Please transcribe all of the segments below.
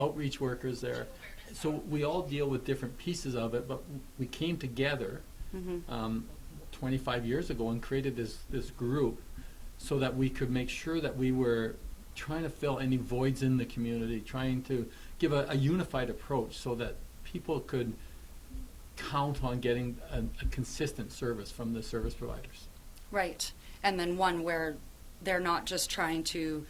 outreach workers there. So we all deal with different pieces of it, but we came together 25 years ago and created this group so that we could make sure that we were trying to fill any voids in the community, trying to give a unified approach so that people could count on getting a consistent service from the service providers. Right. And then one where they're not just trying to,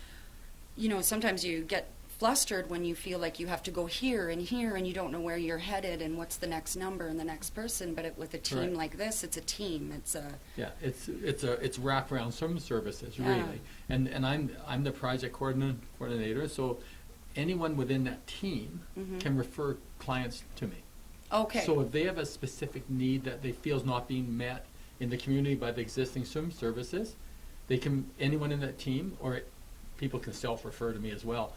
sometimes you get flustered when you feel like you have to go here and you don't know where you're headed and what's the next number and the next person. But with a team like this, it's a team. It's wraparound services really. And I'm the project coordinator. So anyone within that team can refer clients to me. Okay. So if they have a specific need that they feel is not being met in the community by the existing services, anyone in that team or people can self-refer to me as well.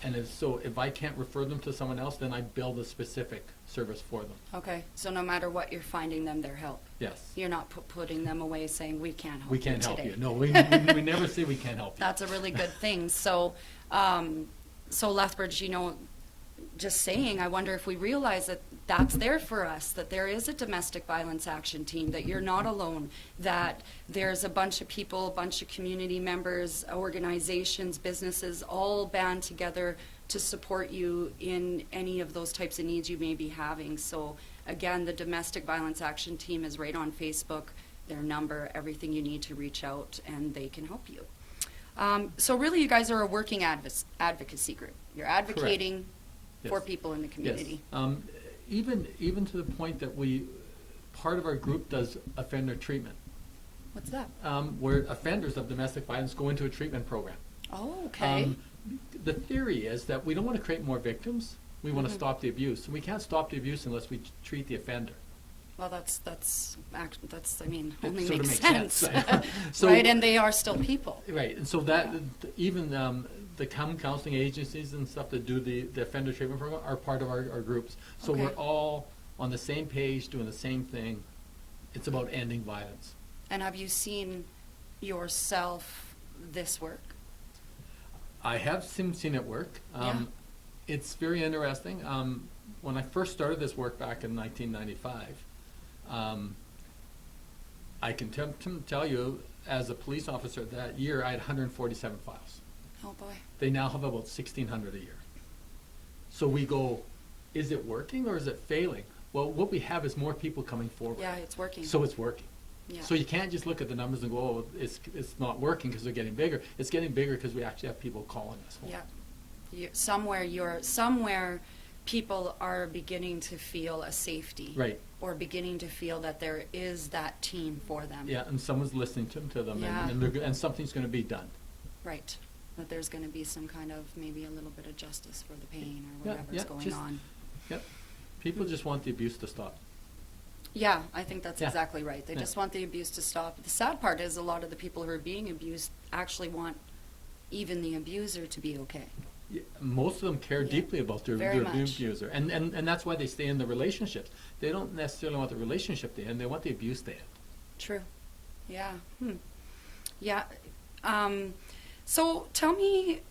And if I can't refer them to someone else, then I build a specific service for them. Okay. So no matter what, you're finding them their help. Yes. You're not putting them away saying, we can't help you We can't help today. you. No, we never say we can't help you. That's a really good thing. So Lethbridge, just saying, I wonder if we realize that that's there for us, that there is a domestic violence action team, that you're not alone, that there's a bunch of people, a bunch of community members, organizations, businesses, all band together to support you in any of those types of needs you may be having. So again, the domestic violence action team is right on Facebook, their number, everything you need to reach out, and they can help you. So really, you guys are a working advocacy group. You're advocating for people in the community. Yes. Even to the point that part of our group does offender treatment. What's that? Where offenders of domestic violence go into a treatment program. Oh, okay. The theory is that we don't want to create more victims. We want to stop the abuse. And we can't stop the abuse unless we treat the offender. Well, that's only sort of makes sense. So, right, and they are still people. Right, and so that even the counseling agencies and stuff that do the offender treatment program are part of our groups. So we're all on the same page, doing the same thing. It's about ending violence. And have you seen yourself this work? I have seen it work. It's very interesting. When I first started this work back in 1995, I can tell you, as a police officer that year, I had 147 files. Oh boy. They now have about 1,600 a year. So we go, is it working or is it failing? Well, what we have is more people coming forward. Yeah, it's working. So it's working. Yeah. So you can't just look at the numbers and go, oh, it's not working because they're getting bigger. It's getting bigger because we actually have people calling us. Yeah. Somewhere people are beginning to feel a safety. Right. Or beginning to feel that there is that team for them. Yeah, and someone's listening to them, Yeah. and something's going to be done. Right. That there's going to be some kind of maybe a little bit of justice for the pain or whatever's going on. Yep. People just want the abuse to stop. Yeah, I think that's Yeah. exactly right. They just want the abuse to stop. The sad part is a lot of the people who are being abused actually want even the abuser to be okay. Yeah, most of them care deeply about their abuser, and that's why they stay in the relationships. They don't necessarily want the relationship to end; they want the abuse to end. True. Yeah. Yeah. So tell me.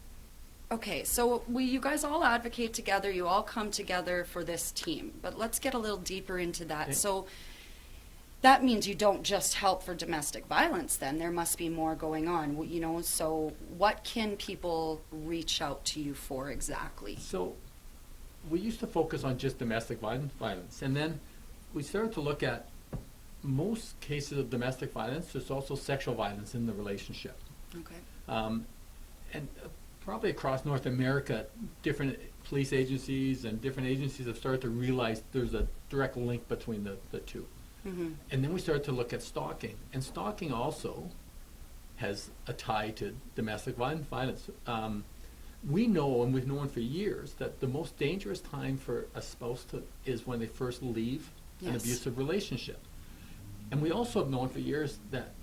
Okay, so you guys all advocate together. You all come together for this team, but let's get a little deeper into that. Okay. So that means you don't just help for domestic violence. Then there must be more going on. So what can people reach out to you for exactly? So we used to focus on just domestic violence, and then we started to look at most cases of domestic violence. There's also sexual violence in the relationship. Okay. And probably across North America, different police agencies and different agencies have started to realize there's a direct link between the two. Mm-hmm. And then we started to look at stalking. And stalking also has a tie to domestic violence. We know, and we've known for years, that the most dangerous time for a spouse is when they first leave an abusive relationship. And we also have known for years that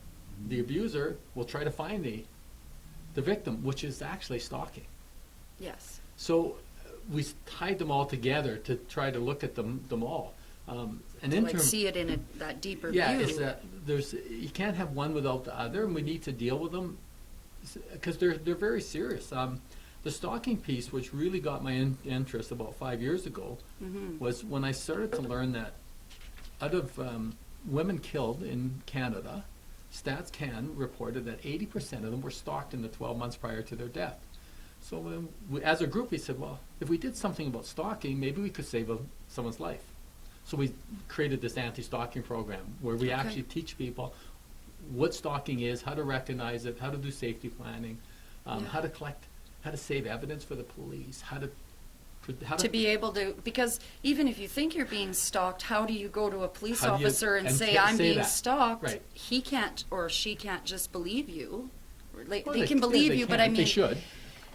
the abuser will try to find the victim, which is actually stalking. Yes. So we tied them all together to try to look at them all. Like see it in that deeper view. Yeah, it's that you can't have one without the other, and we need to deal with them because they're very serious. The stalking piece, which really got my interest about 5 years ago, was when I started to learn that out of women killed in Canada, Stats Can reported that 80% of them were stalked in the 12 months prior to their death. So as a group, we said, well, if we did something about stalking, maybe we could save someone's life. So we created this anti-stalking program where we actually teach people what stalking is, how to recognize it, how to do safety planning, how to collect, how to save evidence for the police, how to be able to, because even if you think you're being stalked, how do you go to a police officer and say, I'm being stalked? Right. He can't or she can't just believe you. Like, Well, they can believe you, but I mean, they should.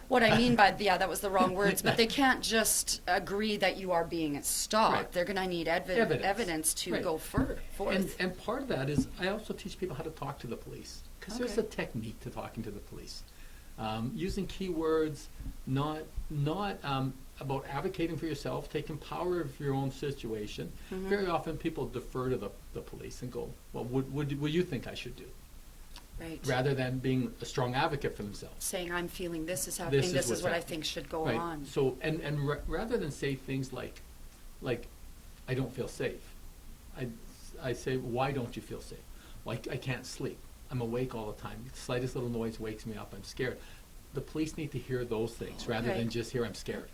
What I mean by, that was the wrong words, but they can't just agree that you are being stalked. Right. They're going to need evidence to go forth. And part of that is I also teach people how to talk to the police, because there's a technique to talking to the police. Using keywords, not about advocating for yourself, taking power of your own situation. Very often people defer to the police and go, well, what do you think I should do? Right. Rather than being a strong advocate for themselves. Saying, I'm feeling this is happening, this is what I think should go on. So, and rather than say things like, I don't feel safe, I say, why don't you feel safe? Well, I can't sleep. I'm awake all the time. The slightest little noise wakes me up. I'm scared. The police need to hear those things rather than just hear I'm scared.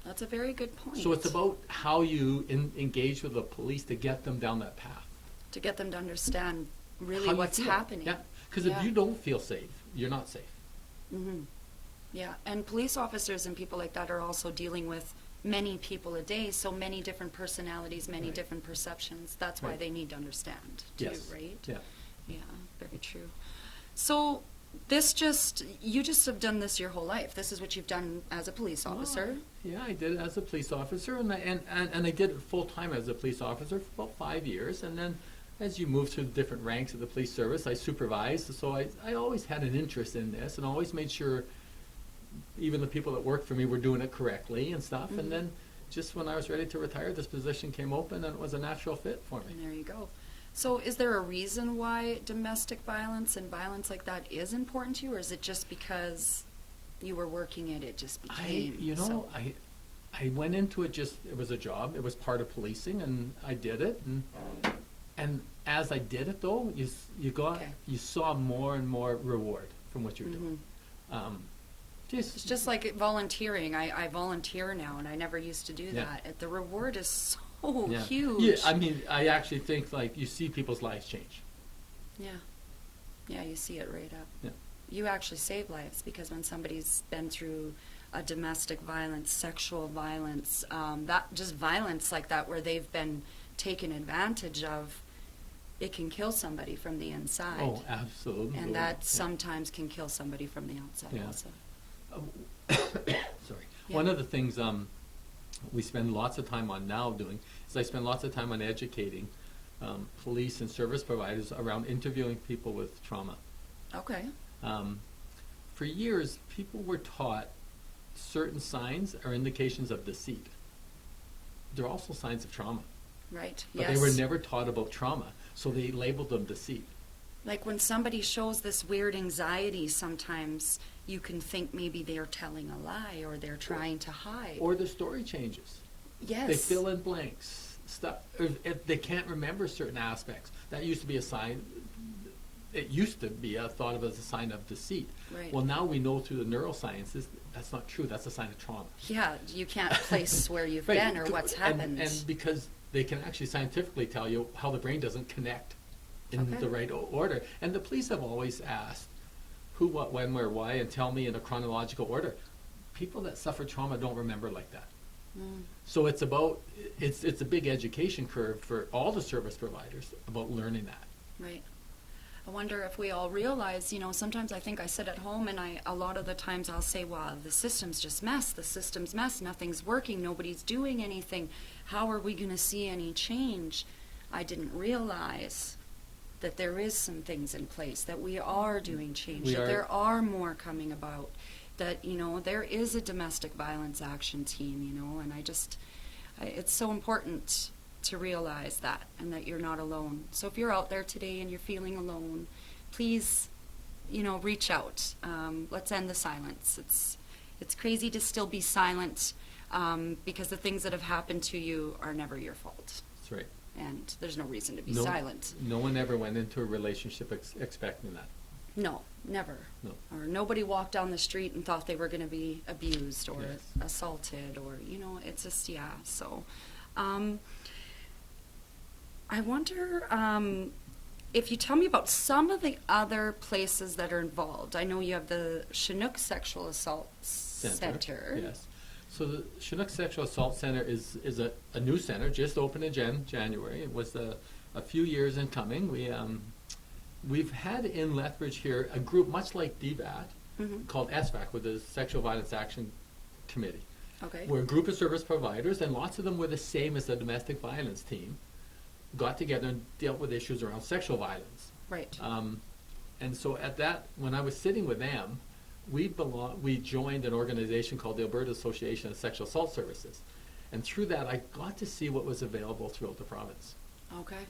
That's a very good point. So it's about how you engage with the police to get them down that path. To get them to understand really what's happening. Yeah, because if you don't feel safe, you're not safe. Yeah, and police officers and people like that are also dealing with many people a day, so many different personalities, many different perceptions. That's why they need to understand too, right? Yeah. Yeah, very true. So you just have done this your whole life. This is what you've done as a police officer. Yeah, I did it as a police officer, and I did it full time as a police officer for about 5 years, and then as you move through the different ranks of the police service, I supervised, so I always had an interest in this, and always made sure even the people that worked for me were doing it correctly and stuff, and then just when I was ready to retire, this position came open, and it was a natural fit for me. And there you go. So is there a reason why domestic violence and violence like that is important to you, or is it just because you were working it just became? I went into it it was a job. It was part of policing, and I did it. And as I did it, though, you saw more and more reward from what you're doing. It's just like volunteering. I volunteer now, and I never used to do that. The reward is so huge. Yeah, I mean, I actually think you see people's lives change. Yeah, you see it right up. Yeah. You actually save lives, because when somebody's been through a domestic violence, sexual violence, violence like that, where they've been taken advantage of, it can kill somebody from the inside. Oh, absolutely. And that sometimes can kill somebody from the outside also. Sorry. Yeah. One of the things we spend lots of time on now doing is I spend lots of time on educating police and service providers around interviewing people with trauma. Okay. For years, people were taught certain signs are indications of deceit. They're also signs of trauma. Right, but they were never taught about trauma, so they labeled them deceit. Like when somebody shows this weird anxiety, sometimes you can think maybe they're telling a lie or they're trying to hide. Or the story changes. Yes. They fill in blanks. Stuff. If they can't remember certain aspects. That used to be a sign. It used to be thought of as a sign of deceit. Right. Well, now we know through the neurosciences that's not true. That's a sign of trauma. Yeah, you can't place where you've been or what's happened. And because they can actually scientifically tell you how the brain doesn't connect in the right order. And the police have always asked who, what, when, where, why, and tell me in a chronological order. People that suffer trauma don't remember like that. So it's a big education curve for all the service providers about learning that. Right. I wonder if we all realize, sometimes I think I sit at home and a lot of the times I'll say, well, the system's mess, nothing's working, nobody's doing anything. How are we going to see any change? I didn't realize that there is some things in place, that we are doing change, there are more coming about, that, there is a domestic violence action team, and it's so important to realize that, and that you're not alone. So if you're out there today and you're feeling alone, please, reach out. Let's end the silence. it's crazy to still be silent, because the things that have happened to you are never your fault. That's right. And there's no reason to be silent. No one ever went into a relationship expecting that. No, never. No. Or nobody walked down the street and thought they were going to be abused or Yes. assaulted, or, it's just, So, I wonder if you tell me about some of the other places that are involved. I know you have the Chinook Sexual Assault Center. Yes. So the Chinook Sexual Assault Center is a new center, just opened in January. It was a few years in coming. We've had in Lethbridge here a group much like DBAT called SVAC, with the Sexual Violence Action Committee. Okay. We're a group of service providers, and lots of them were the same as the domestic violence team, got together and dealt with issues around sexual violence. Right. And so when I was sitting with them, we joined an organization called the Alberta Association of Sexual Assault Services. And through that, I got to see what was available throughout the province. Okay.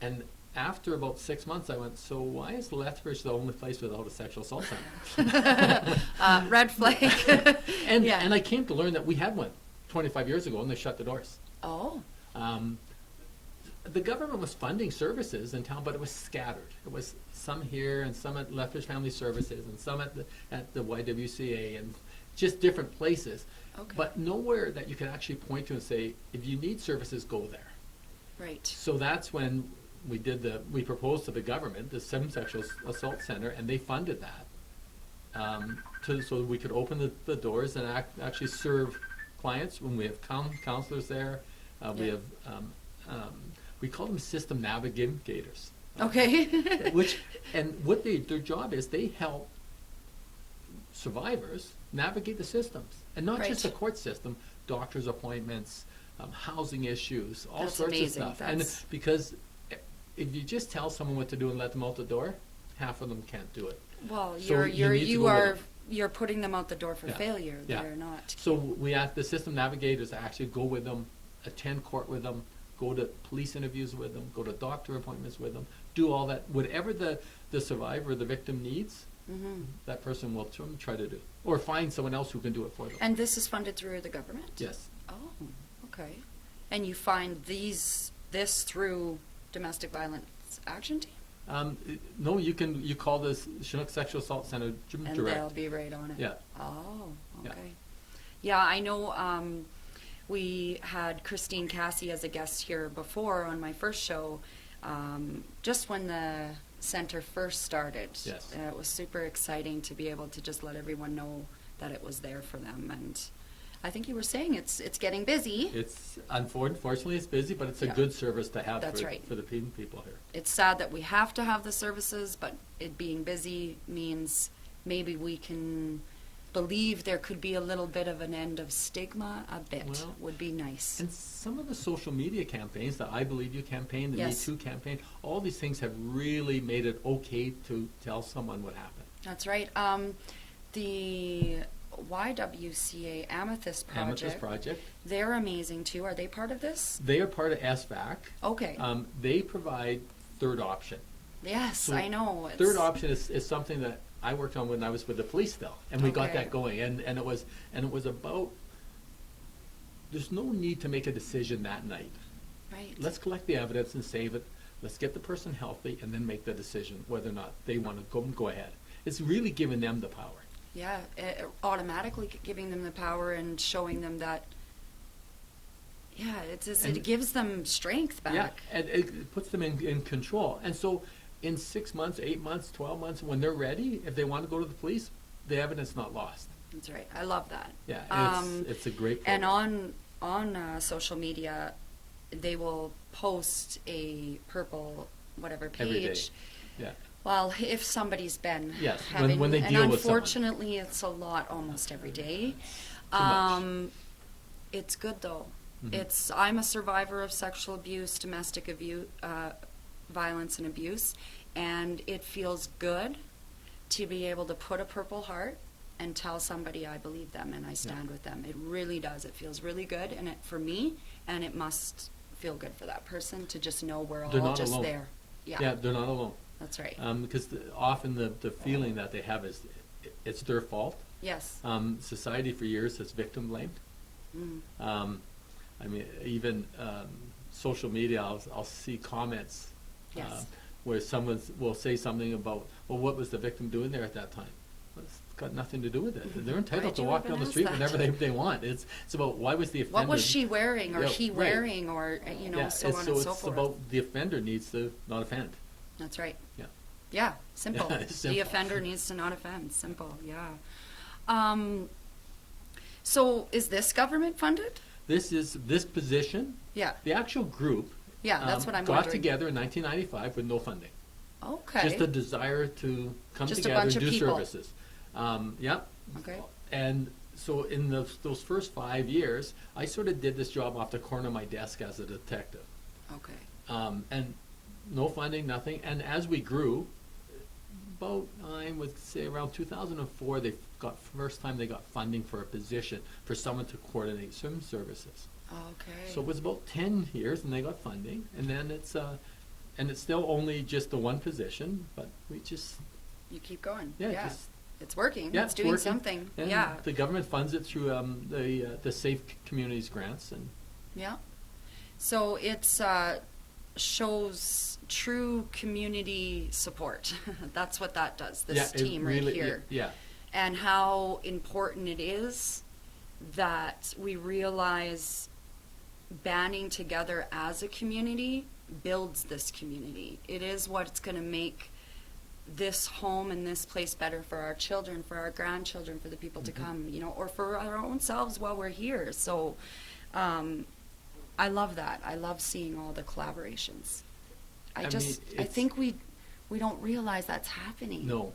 And after about 6 months, I went, so why is Lethbridge the only place without a sexual assault center? Red flag. And Yeah. and I came to learn that we had one 25 years ago, and they shut the doors. Oh. The government was funding services in town, but it was scattered. It was some here and some at Lethbridge Family Services and some at the YWCA and just different places. Okay. But nowhere that you can actually point to and say, if you need services, go there. Right. So that's when we proposed to the government the Sexual Assault Center, and they funded that so we could open the doors and actually serve clients when we have counselors there. We have we call them system navigators. Okay. What their job is, they help survivors navigate the systems, and not just the Right. court system, doctor's appointments, housing issues, all That's sorts amazing. of stuff. That's- And because if you just tell someone what to do and let them out the door, half of them can't do it. Well, So you need to go with them. you're putting them out the door for Yeah. failure. Yeah. They're not. So we ask the system navigators to actually go with them, attend court with them, go to police interviews with them, go to doctor appointments with them, do all that. Whatever the survivor, the victim needs, that person will try to do. Or find someone else who can do it for them. And this is funded through the government? Yes. Oh, okay. And you find this through Domestic Violence Action Team? No, you call this Chinook Sexual Assault Center And direct. they'll be right on it? Yeah. Oh, Yeah. okay. Yeah, I know we had Christine Cassie as a guest here before on my first show, just when the center first started. Yes. It was super exciting to be able to just let everyone know that it was there for them. And I think you were saying it's getting busy. It's unfortunately it's busy, but it's a Yeah. good service to have That's right. for the people here. It's sad that we have to have the services, but it being busy means maybe we can believe there could be a little bit of an end of stigma. A bit Well, would be nice. And some of the social media campaigns, the I Believe You campaign, the Yes. Me Too campaign, all these things have really made it okay to tell someone what happened. That's right. The YWCA Amethyst Amethyst Project. they're amazing too. Are they part of this? They are part of SVAC. Okay. They provide third option. Yes, So I know. It's, Third option is something that I worked on when I was with the police still, and we got Okay. that going. And it was about, there's no need to make a decision that night. Right. Let's collect the evidence and save it. Let's get the person healthy, and then make the decision whether or not they want to go ahead. It's really giving them the power. Yeah, automatically giving them the power and showing them that. Yeah, it And- gives them strength back. Yeah, and it puts them in control. And so in 6 months, 8 months, 12 months, when they're ready, if they want to go to the police, the evidence not lost. That's right. I love that. Yeah, it's a great program. And on social media, they will post a purple whatever page. Every day. Yeah. Well, if somebody's been Yes, having, when they and deal with someone. unfortunately, it's a lot almost every day. Too much. It's good though. Mhm. I'm a survivor of sexual abuse, domestic abuse, violence and abuse, and it feels good to be able to put a Purple Heart and tell somebody I believe them and I stand with them. It really does. It feels really good, and for me, and it must feel good for that person to just know we're They're all not just alone. there. Yeah, they're not alone. That's right. Because often the feeling that they have is it's their fault, Yes. Society for years has victim blamed. I mean, even social media, I'll see comments Yes. where someone will say something about, well, what was the victim doing there at that time? Well, it's got nothing to do with it. They're entitled to you walk even down the ask street that? whenever they want. It's about why was the offender. What was she wearing, or Yeah, he right. wearing, or Yeah, so it's, on so and so it's forth. about the offender needs to not offend. That's right. Yeah. Yeah, simple. Yeah, it's The simple. offender needs to not offend. Simple. Yeah. So is this government funded? This position, Yeah. the actual group. Yeah, that's what I'm got wondering. together in 1995 with no funding. Okay. Just a desire to come Just a together bunch and of do people. services. Yep. Okay. And so in those first 5 years, I sort of did this job off the corner of my desk as a detective. Okay. And no funding, nothing. And as we grew, about, I would say around 2004, first time they got funding for a position for someone to coordinate swim services. Okay. So it was about 10 years, and they got funding, and then it's still only just the one position, but we just, you keep going. yeah, just, It's working. yeah, It's doing working. something. And Yeah. the government funds it through the Safe Communities grants, and Yeah. So it's shows true community support. That's what that does. This yeah, it team right really, here. yeah, And how important it is that we realize banding together as a community builds this community. It is what's going to make this home and this place better for our children, for our grandchildren, for the people to come, or for our own selves while we're here. So I love that. I love seeing all the collaborations. I think we don't realize that's happening. no,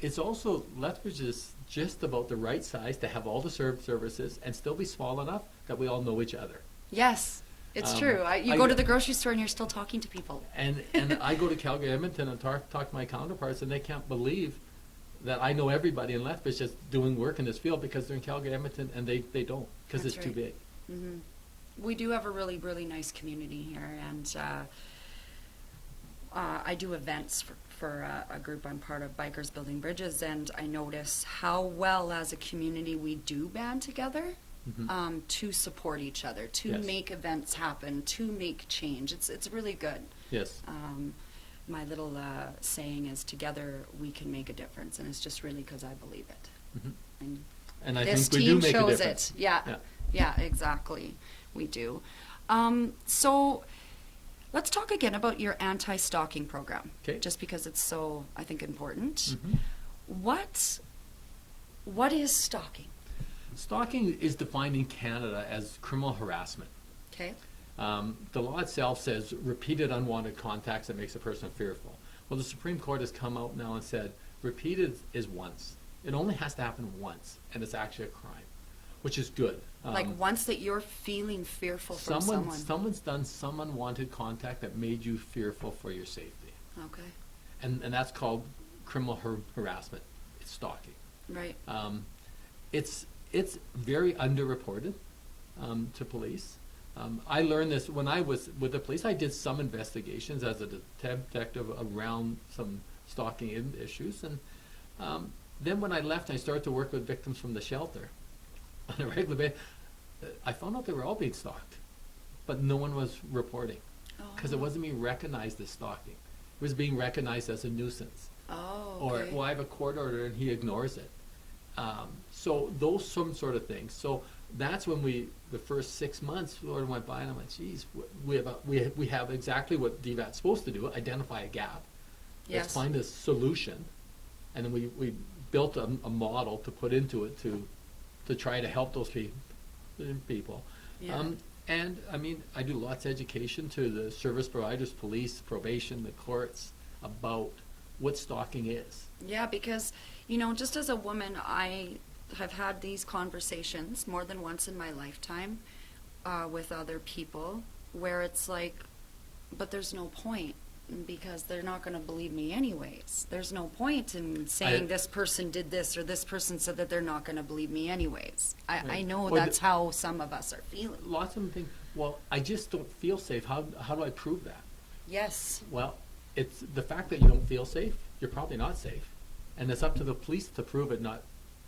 it's also, Lethbridge is just about the right size to have all the services and still be small enough that we all know each other. Yes, it's true. You I go go- to the grocery store and you're still talking to people. And I go to Calgary, Edmonton, and talk to my counterparts, and they can't believe that I know everybody in Lethbridge that's doing work in this field because they're in Calgary, Edmonton, and they don't because That's it's too right. big. Hmm. We do have a really, really nice community here, and I do events for a group I'm part of, Bikers Building Bridges, and I notice how well as a community we do band together to support each other, to Yes. make events happen, to make change. It's really good. Yes. My little saying is, together we can make a difference, and it's just really because I believe it. Mhm. And And I this think we team do make a shows difference. it. Yeah. Yeah. Yeah, exactly. We do. So let's talk again about your anti-stalking program. Okay. Just because it's so, I think, important. Mhm. What is stalking? Stalking is defined in Canada as criminal harassment. Okay. The law itself says repeated unwanted contacts that makes a person fearful. Well, the Supreme Court has come out now and said repeated is once. It only has to happen once, and it's actually a crime, which is good. Like once that you're feeling fearful from someone. Someone's done some unwanted contact that made you fearful for your safety, Okay. and that's called criminal harassment. It's stalking. Right. It's very underreported to police. I learned this when I was with the police. I did some investigations as a detective around some stalking issues, and then when I left, I started to work with victims from the shelter on a regular basis. I found out they were all being stalked, but no one was reporting because it wasn't being recognized as stalking. It was being recognized as a nuisance. Oh, Or, okay. well, I have a court order and he ignores it. So those some sort of things. So that's when the first 6 months sort of went by, and I'm like, geez, we have exactly what DVAT's supposed to do: identify a gap. Yes. Let's find a solution, and then we built a model to put into it to try to help those people. Yeah. And I mean, I do lots of education to the service providers, police, probation, the courts about what stalking is. Yeah, because, just as a woman, I have had these conversations more than once in my lifetime with other people where it's like, but there's no point because they're not going to believe me anyways. There's no point in saying this person did this or this person said that they're not going to believe me anyways. I Right. know Or that's how some of us are feeling. Lots of them think, well, I just don't feel safe. How do I prove that? Yes. Well, it's the fact that you don't feel safe, you're probably not safe. and it's up to the police to prove it, not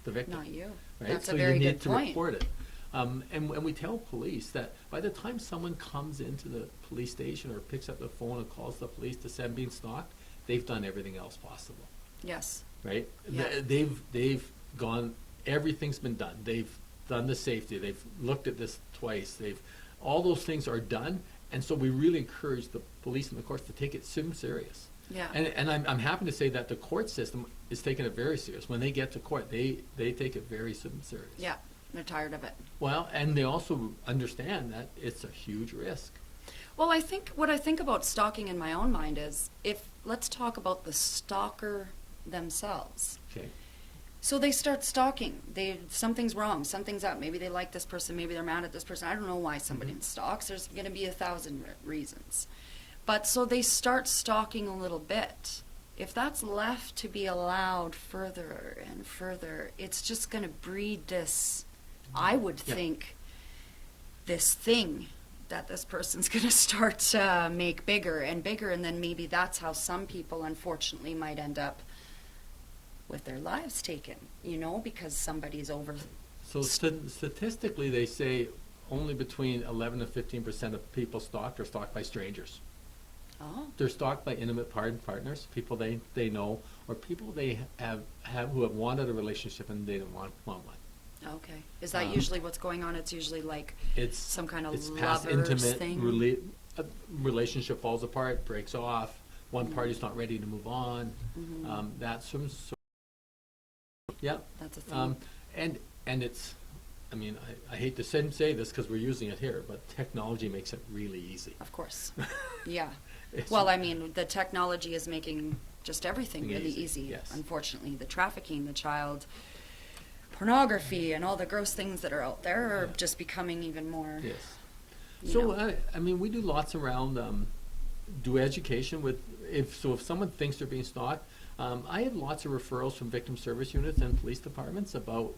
the victim. Not you. Right? That's so a very you need good to point. report it. And we tell police that by the time someone comes into the police station or picks up the phone and calls the police to say I'm being stalked, they've done everything else possible. Yes. Right? Yeah. They've gone, everything's been done. They've done the safety. They've looked at this twice. All those things are done. And so we really encourage the police and the courts to take it serious. Yeah. And I'm happy to say that the court system is taking it very serious. When they get to court, they take it very serious. Yeah. They're tired of it. Well, and they also understand that it's a huge risk. Well, what I think about stalking in my own mind is, let's talk about the stalker themselves. Okay. So they start stalking. Something's wrong. Something's up. Maybe they like this person. Maybe they're mad at this person. I don't know why somebody stalks. There's going to be 1,000 reasons. But so they start stalking a little bit. If that's left to be allowed further and further, it's just going to breed this, I would think, this thing that this person's going to start to make bigger and bigger. And then maybe that's how some people, unfortunately, might end up with their lives taken, because somebody's over. So statistically, they say only between 11 and 15% of people stalked are stalked by strangers. Oh. They're stalked by intimate partners, people they know, or people they have who have wanted a relationship and they don't want one. Okay. Is that usually what's going on? It's usually like it's some kind of past lovers intimate thing? Relationship falls apart, breaks off, one party's not ready to move on. Mm-hmm. That's some yeah. That's a thing. And it's, I hate to say this because we're using it here, but technology makes it really easy. Of course. Yeah. Well, the technology is making just everything really easy. Yes. Unfortunately, the trafficking, the child pornography, and all the gross things that are out there are just becoming even more. Yes. So, we do lots around, do education with, if someone thinks they're being stalked, I have lots of referrals from victim service units and police departments about,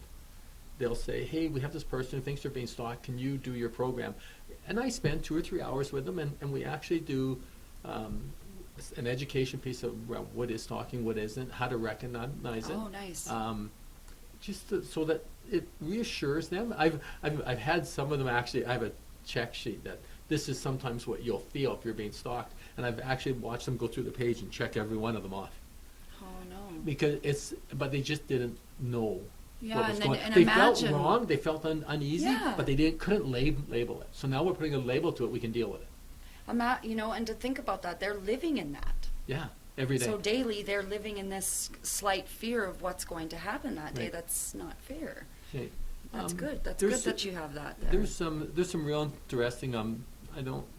they'll say, hey, we have this person who thinks they're being stalked, can you do your program? And I spend 2 or 3 hours with them, and we actually do an education piece around what is stalking, what isn't, how to recognize it. Oh, nice. So that it reassures them. I've had some of them actually, I have a check sheet that this is sometimes what you'll feel if you're being stalked, and I've actually watched them go through the page and check every one of them off. Oh, no. Because but they just didn't know what was going on. And They imagine, felt wrong, they felt uneasy, but they couldn't label it. So now we're putting a label to it, we can deal with it. And to think about that, they're living in that. Yeah, every day. So daily, they're living in this slight fear of what's going to happen that day. Right. That's not fair. Okay. That's good. That's good that you have that there. There's some real interesting.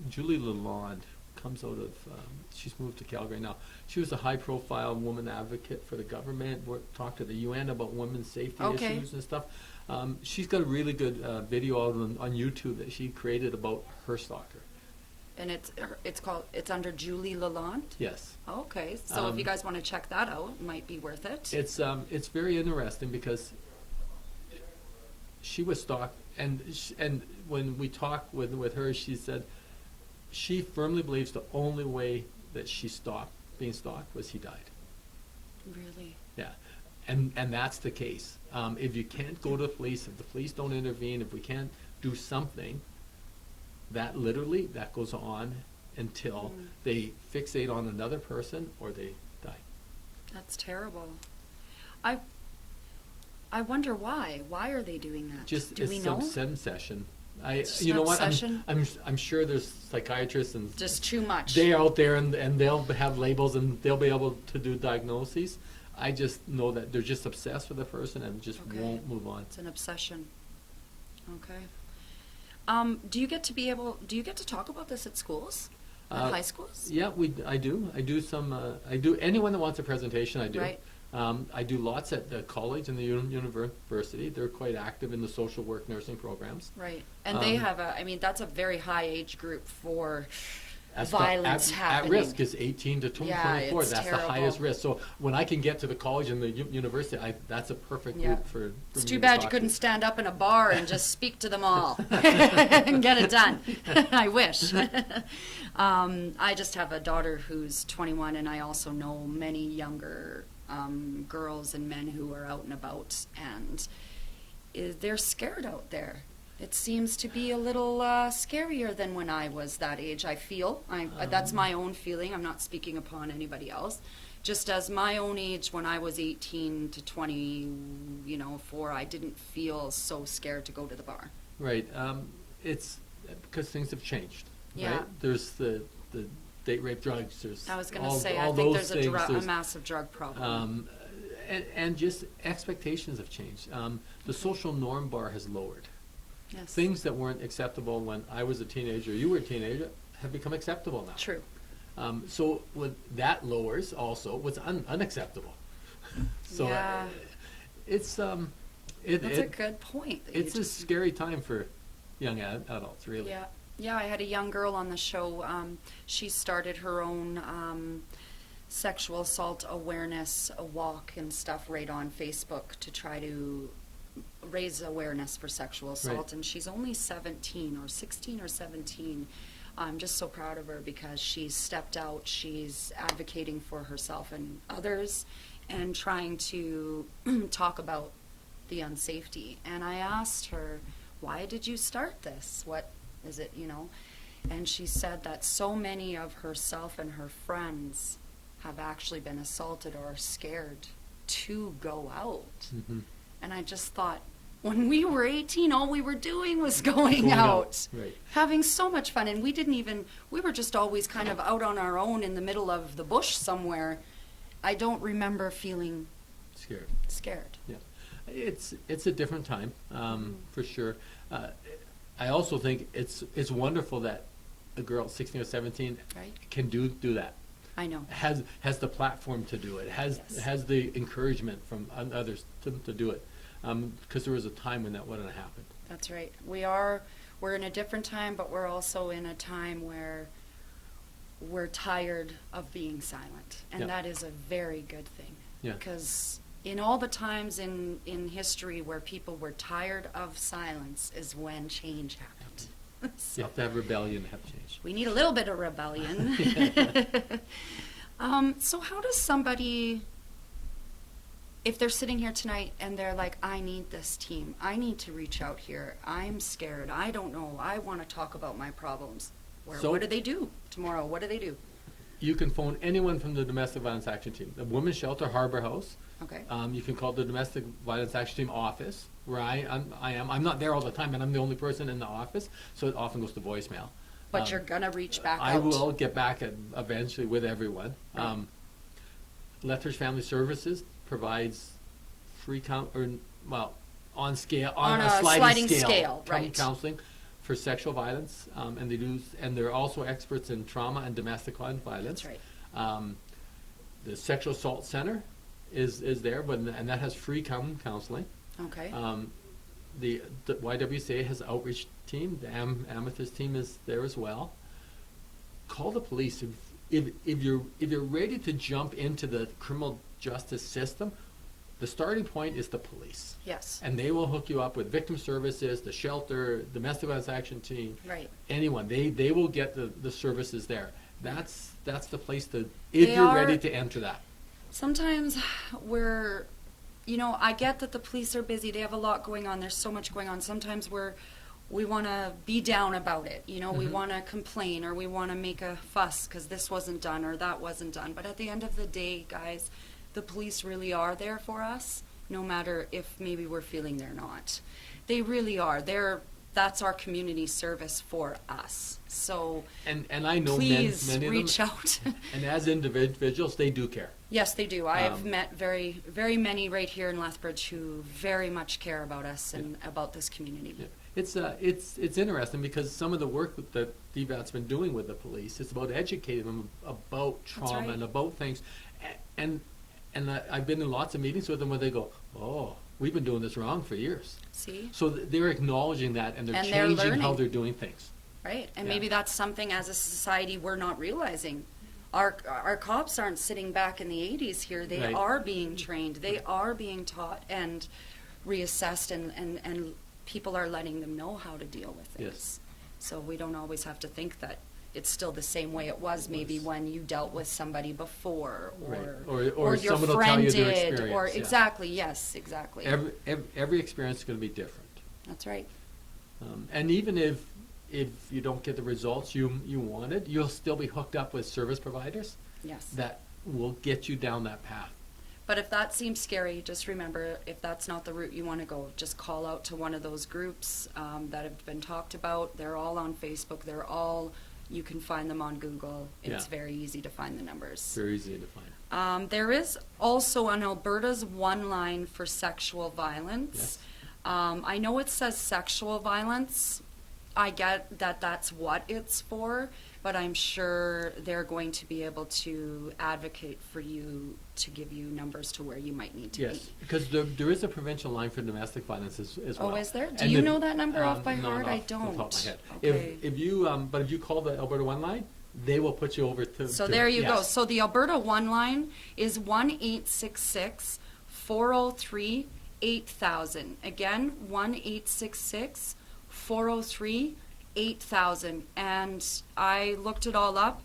Julie Lalonde comes out of. She's moved to Calgary now. She was a high-profile woman advocate for the government. Talked to the UN about women's safety issues and stuff. She's got a really good video out on YouTube that she created about her stalker. And it's under Julie Lalonde? Yes. Okay. So if you guys want to check that out, it might be worth it. It's very interesting because she was stalked, and when we talked with her, she said she firmly believes the only way that she stopped being stalked was he died. Really? Yeah. And that's the case. If you can't go to the police, if the police don't intervene, if we can't do something, that goes on until they fixate on another person or they die. That's terrible. I wonder why. Why are they doing that? Do we know? Some obsession. Just you know what? obsession? I'm sure there's psychiatrists and just too much. They're out there and they'll have labels and they'll be able to do diagnoses. I just know that they're just obsessed with the person and just won't move on. It's an obsession. Okay. Do you get to talk about this at schools? At high schools? Yeah, I do. I do some. Anyone that wants a presentation, I do. Right. I do lots at the college and the university. They're quite active in the social work nursing programs. Right. And they have that's a very high age group for violence happening. At risk is 18 to 24. It's that's terrible. the highest risk. So when I can get to the college and the university, that's a perfect group for It's me too to bad talk you couldn't to. stand up in a bar and just speak to them all and get it done. I wish. I just have a daughter who's 21, and I also know many younger girls and men who are out and about, and they're scared out there. It seems to be a little scarier than when I was that age, I feel. That's my own feeling. I'm not speaking upon anybody else. Just as my own age, when I was 18 to 20, 4, I didn't feel so scared to go to the bar. Right. It's because things have changed. Yeah. Right? There's the date, rape, drugs. There's I was going to all, say, all I think those there's a things. massive drug problem. And just expectations have changed. The social norm bar has lowered. Yes. Things that weren't acceptable when I was a teenager, you were a teenager, have become acceptable now. True. So what that lowers also what's unacceptable. So Yeah. it's That's a good point. that you it's a just- scary time for young adults, really. Yeah. Yeah, I had a young girl on the show. She started her own sexual assault awareness walk and stuff right on Facebook to try to raise awareness for sexual assault. Right. And she's only 17 or 16 or 17. I'm just so proud of her because she's stepped out. She's advocating for herself and others and trying to talk about the unsafety. And I asked her, why did you start this? What is it, And she said that so many of herself and her friends have actually been assaulted or are scared to go out. Mm-hmm. And I just thought, when we were 18, all we were doing was going out, Right. having so much fun. And we were just always kind of out on our own in the middle of the bush somewhere. I don't remember feeling Scared. scared. Yeah. It's a different time, for sure. I also think it's wonderful that a girl 16 or 17 Right. can do that. I know. Has the platform to do it. Has the encouragement from others to do it. Because there was a time when that wouldn't have happened. That's right. We're in a different time, but we're also in a time where we're tired of being silent. And Yeah. that is a very good thing. Yeah. Because in all the times in history where people were tired of silence is when change happened. So You have to have rebellion to have change. we need a little bit of rebellion. So how does somebody, if they're sitting here tonight and they're like, I need this team, I need to reach out here, I'm scared, I don't know, I want to talk about my problems. What do they do tomorrow? What do they do? You can phone anyone from the Domestic Violence Action Team. The Women's Shelter, Harbor House. Okay. You can call the Domestic Violence Action Team office, where I am. I'm not there all the time, and I'm the only person in the office, so it often goes to voicemail. But you're going to reach back I out. will get back eventually with everyone. Right. Lethbridge Family Services provides free on a sliding scale, right. counseling for sexual violence, and they're also experts in trauma and domestic violence. That's right. The Sexual Assault Center is there, and that has free Okay. counseling. The YWCA has an outreach team. The Amethyst team is there as well. Call the police if you're ready to jump into the criminal justice system. The starting point is the police. Yes. And they will hook you up with victim services, the shelter, domestic violence action team. Right. Anyone. They will get the services there. That's the place if you're ready to enter that. Sometimes I get that the police are busy. They have a lot going on. There's so much going on. Sometimes we want to be down about it. We want to complain or we want to make a fuss because this wasn't done or that wasn't done. But at the end of the day, guys, the police really are there for us, no matter if maybe we're feeling they're not. They really are. That's our community service for us. So and I know please many of reach them, out. and as individuals, they do care. Yes, they do. I have met very, very many right here in Lethbridge who very much care about us and about this community. Yeah. It's interesting because some of the work that DVAT's been doing with the police, it's about educating them about trauma right. and about things, and I've been in lots of meetings with them where they go, oh, we've been doing this wrong for years. See? So they're acknowledging that and they're And they're changing how learning. they're doing things. Right? And Yeah. maybe that's something as a society we're not realizing. Our cops aren't sitting back in the 80s here. They Right. are being trained. They are being taught and reassessed, and people are letting them know how to deal with things. Yes. So we don't always have to think that it's still the same way it was maybe when you dealt with somebody before, or your someone will friend tell you their did, experience. or yeah. exactly, yes, exactly. Every experience is going to be different. That's right. And even if you don't get the results you wanted, you'll still be hooked up with service providers Yes. that will get you down that path. But if that seems scary, just remember, if that's not the route you want to go, just call out to one of those groups that have been talked about. They're all on Facebook. You can find them on Google. It's very easy to find the numbers. Very easy to find. There is also on Alberta's one line for sexual violence. Yes. I know it says sexual violence. I get that that's what it's for, but I'm sure they're going to be able to advocate for you to give you numbers to where you might need to be. Yes, because there is a provincial line for domestic violence as well. Oh, is there? Do And you know that number off by no, heart? not I off the don't. top of my head. Okay. If you call the Alberta One line, they will put you over to. So there you go. yes. So the Alberta One line is 1-866-403-8000. Again, 1-866-403-8000. And I looked it all up.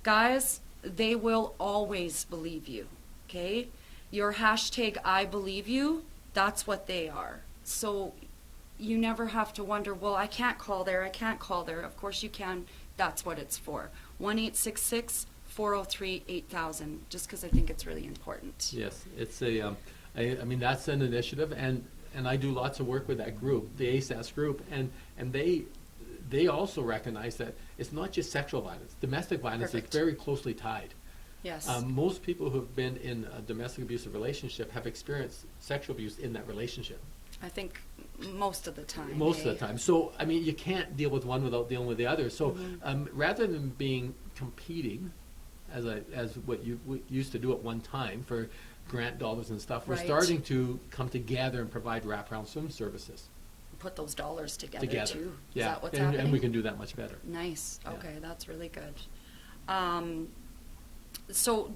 Guys, they will always believe you, okay? Your hashtag I believe you, that's what they are. So you never have to wonder, well, I can't call there. Of course you can. That's what it's for. 1-866-403-8000, just because I think it's really important. Yes, it's I mean, that's an initiative, and I do lots of work with that group, the ASAS group, and they also recognize that it's not just sexual violence. Domestic violence Perfect. is very closely tied. Yes. Most people who have been in a domestic abusive relationship have experienced sexual abuse in that relationship. I think most of the time. Most of the time. So, I mean, you can't deal with one without dealing with the other. So, Mm-hmm. rather than being competing, as what you used to do at one time for grant dollars and stuff, we're Right. starting to come together and provide wraparound swim services Put those dollars together too. Is Yeah, that what's and happening? we can do that much better. Nice. Yeah. Okay, that's really good. So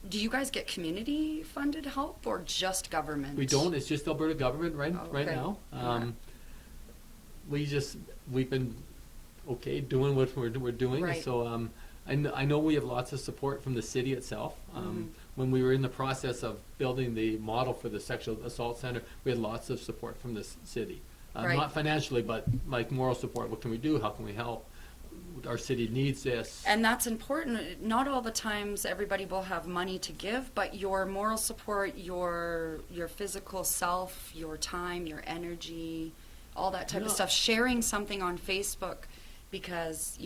do you guys get community funded help or just government? We don't. It's just Alberta government right Okay. now. Yeah. We've been doing what we're doing. Right. So I know we have lots of support from the city itself. Mm-hmm. When we were in the process of building the model for the sexual assault center, we had lots of support from the city. Right. Not financially, but like moral support. What can we do? How can we help? Our city needs this. And that's important. Not all the times everybody will have money to give, but your moral support, your physical self, your time, your energy, all that type of Yeah. stuff. Sharing something on Facebook because,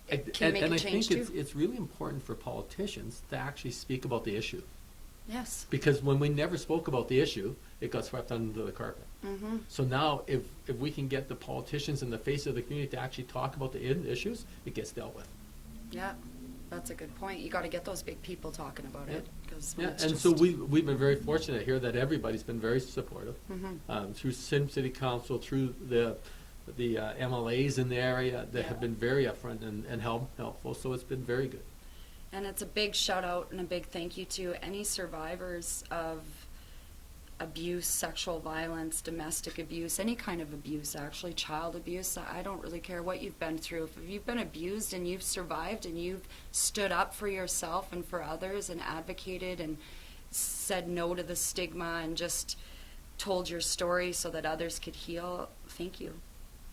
it can make a I change think too. it's really important for politicians to actually speak about the issue. Yes. Because when we never spoke about the issue, it got swept under the carpet. Mm-hmm. So now, if we can get the politicians in the face of the community to actually talk about the issues, it gets dealt with. Yeah, that's a good point. You got to get those big people talking about it. 'Cause when Yeah, it's and just- so we've been very fortunate here that everybody's been very supportive Mhm. through City Council, through the MLAs in the area that have Yeah. been very upfront and helpful. So it's been very good. And it's a big shout out and a big thank you to any survivors of abuse, sexual violence, domestic abuse, any kind of abuse, actually, child abuse. I don't really care what you've been through. If you've been abused and you've survived and you've stood up for yourself and for others and advocated and said no to the stigma and just told your story so that others could heal, thank you.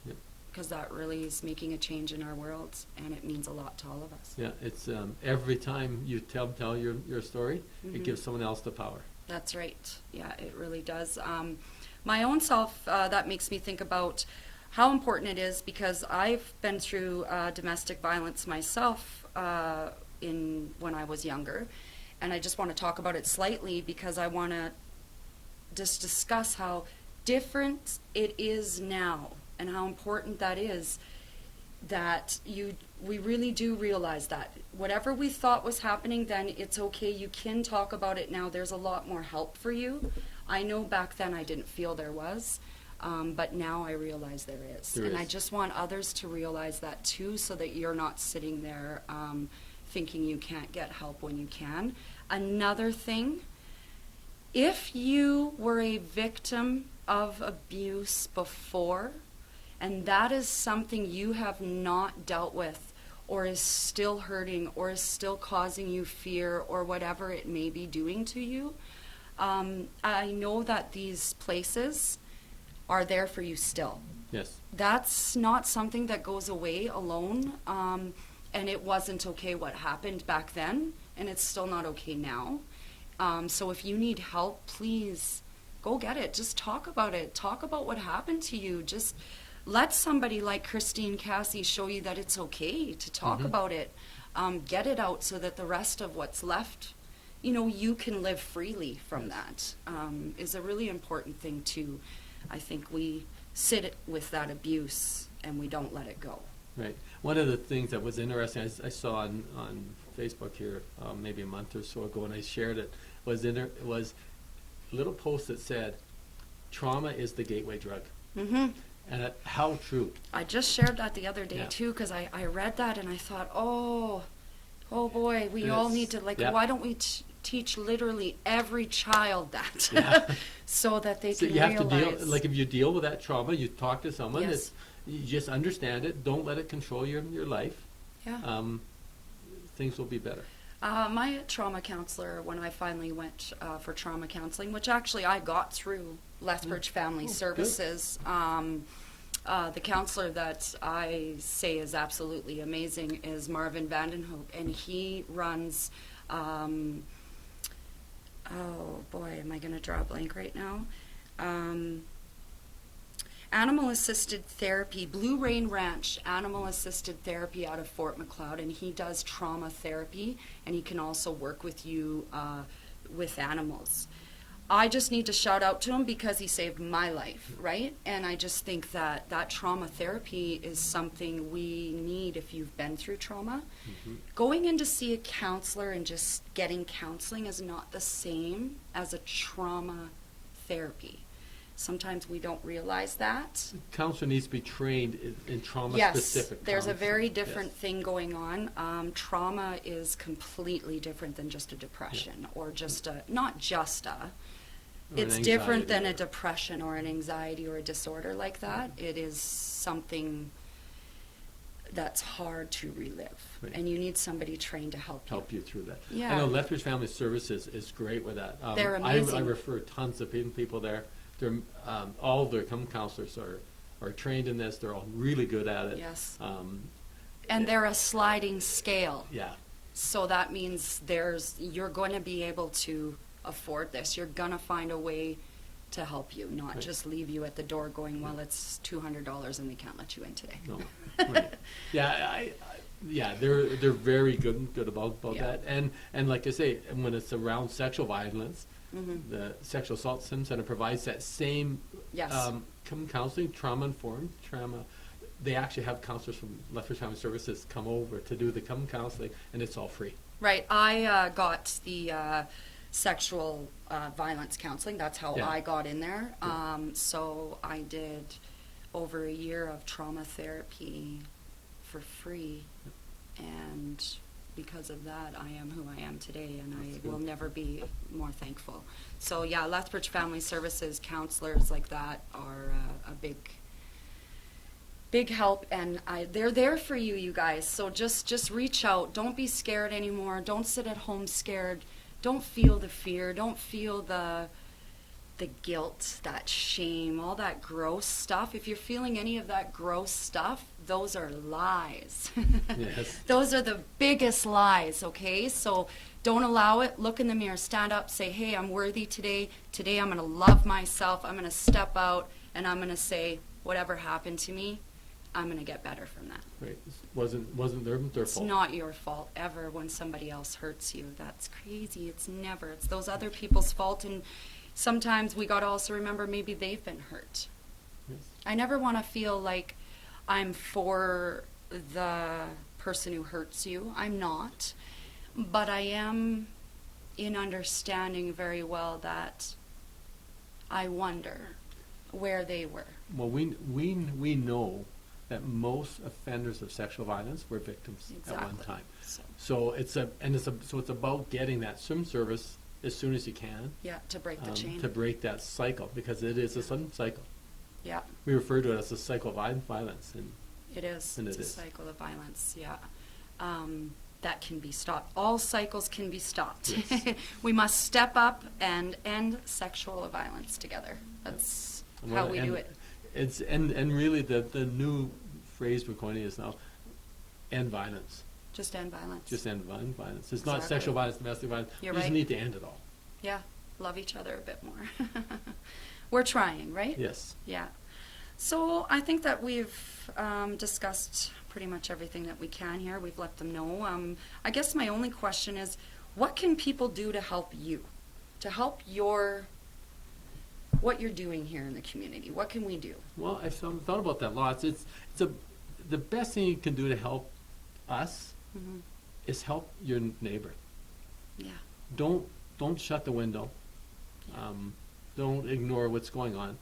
Yep. Because that really is making a change in our world, and it means a lot to all of us. Yeah, it's every time you tell your story, Mhm. it gives someone else the power. That's right. Yeah, it really does. My own self, that makes me think about how important it is because I've been through domestic violence myself when I was younger, and I just want to talk about it slightly because I want to just discuss how different it is now and how important that is. That we really do realize that whatever we thought was happening then, it's okay. You can talk about it now. There's a lot more help for you. I know back then I didn't feel there was, but now I realize there is. There and is. I just want others to realize that too, so that you're not sitting there thinking you can't get help when you can. Another thing, if you were a victim of abuse before, and that is something you have not dealt with, or is still hurting, or is still causing you fear, or whatever it may be doing to you, I know that these places are there for you still. Yes. That's not something that goes away alone, and it wasn't okay what happened back then, and it's still not okay now. So if you need help, please go get it. Just talk about it. Talk about what happened to you. Just let somebody like Christine Cassie show you that it's okay to talk about it. Get it out so that the rest of what's left, you can live freely from that, is a really important thing too. I think we sit with that abuse and we don't let it go. Right. One of the things that was interesting, I saw on Facebook here maybe a month or so ago, and I shared it, was a little post that said, "Trauma is the gateway drug." Mm-hmm. And how true. I just shared that the other day too, because I read that and I thought, oh boy, we all need to, why don't we teach literally every child that, so that they can realize. So you have to deal, if you deal with that trauma, you talk to someone, you just understand it, don't let it control your life. Yeah. Things will be better. My trauma counselor, when I finally went for trauma counseling, which actually I got through Lethbridge Family Services, the counselor that I say is absolutely amazing is Marvin Vandenhoek, and he runs, oh boy, am I going to draw a blank right now? Animal Assisted Therapy, Blue Rain Ranch Animal Assisted Therapy out of Fort Macleod, and he does trauma therapy, and he can also work with you with animals. I just need to shout out to him because he saved my life, right? And I just think that trauma therapy is something we need if you've been through trauma. Mm-hmm. Going in to see a counselor and just getting counseling is not the same as a trauma therapy. Sometimes we don't realize that. The counselor needs to be trained in trauma-specific Yes, there's a very different thing going on. Trauma is completely different than just a depression or just it's different than a depression or an anxiety or a disorder like that. It is something that's hard to relive, and you need somebody trained to help you through that. Yeah. I know Lethbridge Family Services is great with that. They're amazing. I refer tons of people there. They're, all of their counselors are trained in this. They're all really good at it. Yes. And they're a sliding scale. Yeah. So that means you're going to be able to afford this. You're going to find a way to help you, not just leave you at the door going, well, it's $200 and we can't let you in today. No. Right. Yeah, they're very good about that. And like I say, when it's around sexual violence, the Sexual Assault Center provides that same counseling, trauma-informed, they actually have counselors from Lethbridge Family Services come over to do the counseling, and it's all free. Right. I got the sexual violence counseling. That's how I got in there. So I did over a year of trauma therapy for free, and because of that, I am who I am today, and I will never be more thankful. So yeah, Lethbridge Family Services counselors like that are a big help, and they're there for you, you guys. So just reach out. Don't be scared anymore. Don't sit at home scared. Don't feel the fear. Don't feel the guilt, that shame, all that gross stuff. If you're feeling any of that gross stuff, those are lies. Yes. Those are the biggest lies, okay? So don't allow it. Look in the mirror. Stand up. Say, hey, I'm worthy today. Today I'm going to love myself. I'm going to step out, and I'm going to say, whatever happened to me, I'm going to get better from that. Right. Wasn't their fault. It's not your fault ever when somebody else hurts you. That's crazy. It's never. It's those other people's fault, and sometimes we got to also remember maybe they've been hurt. Yes. I never want to feel like I'm for the person who hurts you. I'm not. But I am in understanding very well that I wonder where they were. Well, we know that most offenders of sexual violence were victims at one time. So it's about getting that swim service as soon as you can. Yeah, to break the chain. To break that cycle, because it is a sudden cycle. Yeah, We refer to it as a cycle of violence, and it is. And It's it a is. cycle of violence, yeah. That can be stopped. All cycles can be stopped. Yes. We must step up and end sexual violence together. That's how we do it. It's and really the new phrase we're coining is now end violence. Just end violence. Just end violence. It's not Exactly. sexual violence, domestic violence. You're We just right. need to end it all. Yeah, love each other a bit more. We're trying, right? Yes. Yeah. So I think that we've discussed pretty much everything that we can here. We've let them know. I guess my only question is, what can people do to help you? To help what you're doing here in the community? What can we do? Well, I've thought about that lots. The best thing you can do to help us Mm-hmm. is help your neighbor. Yeah. Don't shut the window. Don't ignore what's going on.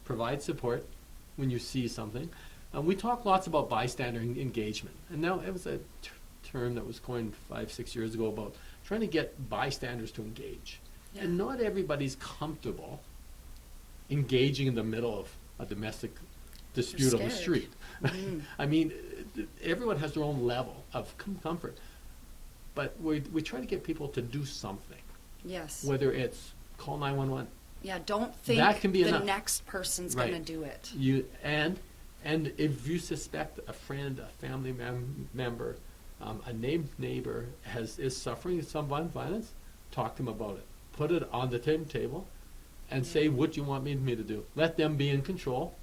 Provide support when you see something. We talk lots about bystander engagement, and now it was a term that was coined 5-6 years ago about trying to get bystanders to engage. Yeah. And not everybody's comfortable engaging in the middle of a domestic dispute on the scared. street. Mhm. I mean, everyone has their own level of comfort, but we try to get people to do something, Yes. whether it's call 911. Yeah, don't think That can be the enough. next person's Right. going to do it. And if you suspect a friend, a family member, a neighbor is suffering some violence, talk to them about it. Put it on the table, and say what you want me to do. Let them be in control.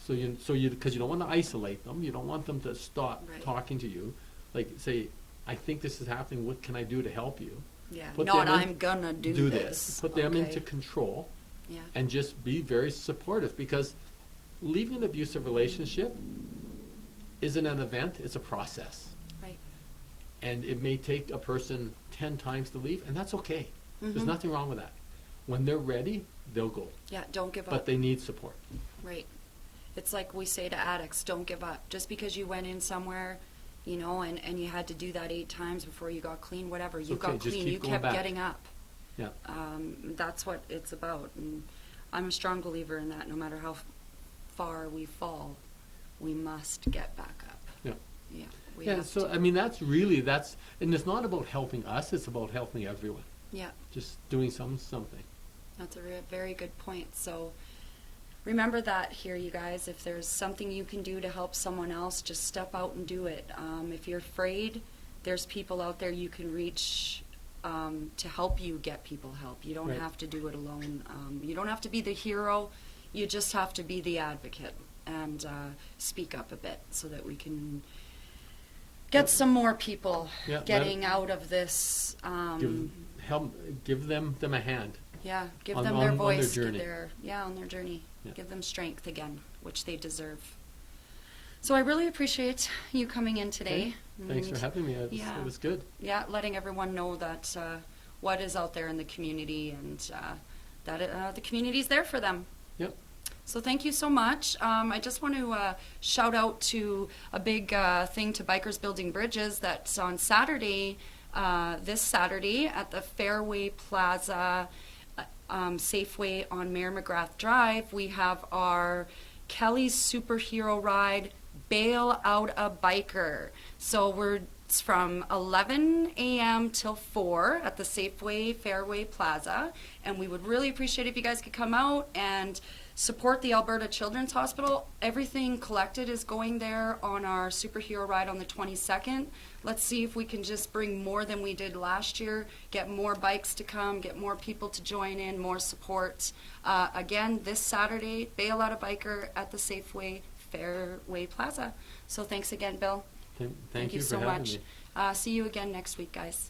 Because you don't want to isolate them. You don't want them to stop Right. talking to you. Like say, I think this is happening. What can I do to help you? Yeah. Put Not them in- I'm going to do this. Put them Okay. into control. Yeah. And just be very supportive, because leaving an abusive relationship isn't an event, it's a process. Right. And it may take a person 10 times to leave, and that's okay. Mhm. There's nothing wrong with that. When they're ready, they'll go. Yeah, don't give up. But they need support. Right. It's like we say to addicts, don't give up. Just because you went in somewhere, and you had to do that 8 times before you got clean, whatever. You It's okay, got just clean, keep you going kept back. getting up. Yeah. That's what it's about. And I'm a strong believer in that. No matter how far we fall, we must get back up. Yeah. Yeah. We Yeah, have so to. I mean and it's not about helping us, it's about helping everyone. Yeah. Just doing something. That's a very good point. So remember that here, you guys. If there's something you can do to help someone else, just step out and do it. If you're afraid, there's people out there you can reach to help you get people help. You don't Right. have to do it alone. You don't have to be the hero. You just have to be the advocate and speak up a bit so that we can get some more people Yeah, getting out of this. Give them a hand. Yeah, give on- them on- their on their voice, journey. on their journey. Yeah. Give them strength again, which they deserve. So I really appreciate you coming in today. Okay. Thanks for and, having me. yeah. It was good. Yeah, letting everyone know that what is out there in the community and that the community is there for them. Yep. So thank you so much. I just want to shout out to a big thing to Bikers Building Bridges that's on Saturday, this Saturday at the Fairway Plaza Safeway on Mayor McGrath Drive. We have our Kelly's Superhero Ride, Bail Out a Biker. So it's from 11 a.m. till 4 at the Safeway Fairway Plaza. And we would really appreciate if you guys could come out and support the Alberta Children's Hospital. Everything collected is going there on our superhero ride on the 22nd. Let's see if we can just bring more than we did last year, get more bikes to come, get more people to join in, more support. Again, this Saturday, Bail Out a Biker at the Safeway Fairway Plaza. So thanks again, Bill. Thank you for so having much. me. See you again next week, guys.